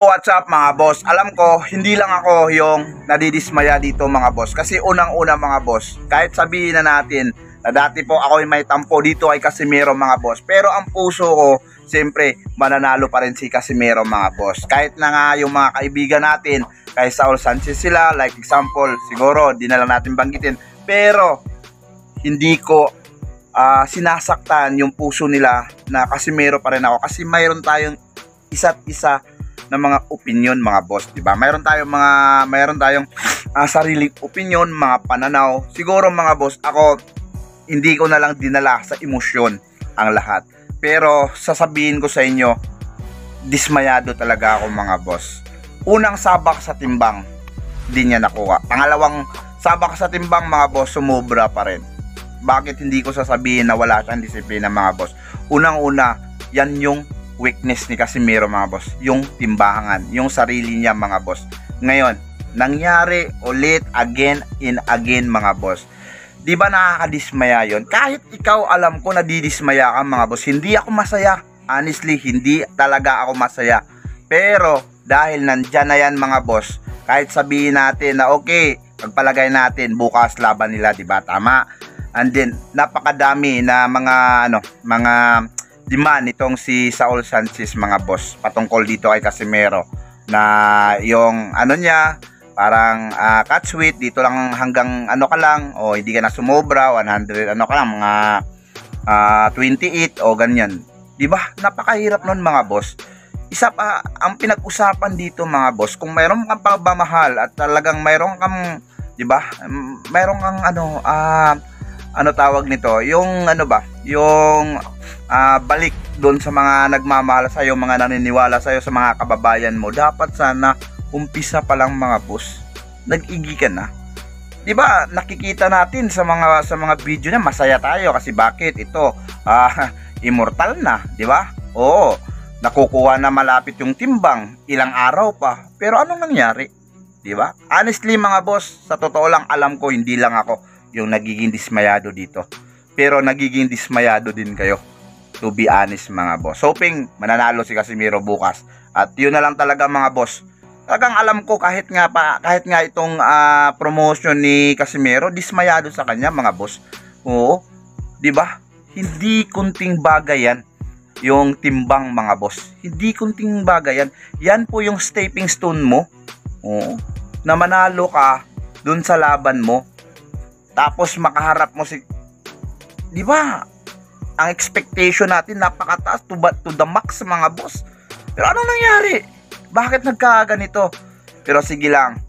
What's up mga boss? Alam ko, hindi lang ako yung nadidismaya dito mga boss. Kasi unang-una mga boss, kahit sabihin na natin na dati po ako may tampo dito kay Casimero mga boss. Pero ang puso ko, siyempre, mananalo pa rin si Casimero mga boss. Kahit na nga yung mga kaibigan natin, kay Saul Sanchez sila, like example, siguro, di na lang natin banggitin. Pero, hindi ko sinasaktan yung puso nila na Casimero pa rin ako. Kasi mayroon tayong isa't isa ng mga opinion mga boss, 'di ba? Mayroon tayong sariling opinion, mga pananaw. Siguro mga boss, ako hindi ko na lang dinala sa emosyon ang lahat. Pero sasabihin ko sa inyo, dismayado talaga ako mga boss. Unang sabak sa timbang, di niya nakuha. Pangalawang sabak sa timbang mga boss, sumobra pa rin. Bakit hindi ko sasabihin na wala siyang disiplina mga boss? Unang-una, yan yung weakness ni Casimero mga boss, yung timbangan, yung sarili niya mga boss. Ngayon, nangyari ulit again and again mga boss. Di ba nakakadismaya yon? Kahit ikaw alam ko nadidismaya ka mga boss, hindi ako masaya. Honestly, hindi talaga ako masaya. Pero dahil nandyan na yan mga boss, kahit sabihin natin na okay, pagpalagay natin bukas laban nila, di ba? Tama. And then napakadami na mga demand itong si Saul Sanchez mga boss patungkol dito kay Casimero na yung niya parang cut sweet dito lang hanggang ka lang o hindi ka na sumobra 100 ka lang mga 28 o ganyan, di ba? Napakahirap nun mga boss. Isa pa ang pinag-usapan dito mga boss, kung mayroon kang pagmamahal at talagang mayroon kang, di ba, mayroon kang tawag nito, yung yung balik doon sa mga nagmamahal sa iyo, mga naniniwala sa iyo, sa mga kababayan mo. Dapat sana umpisa pa lang mga boss, nag-igi ka na. 'Di ba? Nakikita natin sa mga video na masaya tayo kasi bakit ito immortal na, 'di ba? Oo, nakukuha na malapit yung timbang, ilang araw pa. Pero anong nangyari? 'Di ba? Honestly mga boss, sa totoo lang alam ko hindi lang ako yung nagiging dismayado dito. Pero nagiging dismayado din kayo. To be honest mga boss. Hoping mananalo si Casimero bukas. At yun na lang talaga mga boss. Talagang alam ko kahit nga itong promotion ni Casimero, dismayado sa kanya mga boss. Oo. 'Di ba? Hindi kunting bagay yan yung timbang mga boss. Hindi kunting bagay yan. Yan po yung stepping stone mo. Oo. Na manalo ka dun sa laban mo. Tapos makaharap mo si, 'di ba? Ang expectation natin napakataas to the max mga boss. Pero ano nangyari? Bakit nagkaganito? Pero sige lang,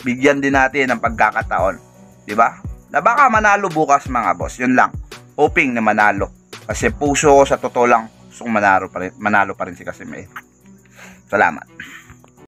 bigyan din natin ng pagkakataon, 'di ba? Na baka manalo bukas mga boss. Yun lang. Hoping na manalo. Kasi puso ko sa totoo lang, gusto kong manalo pa rin si Casimero. Salamat.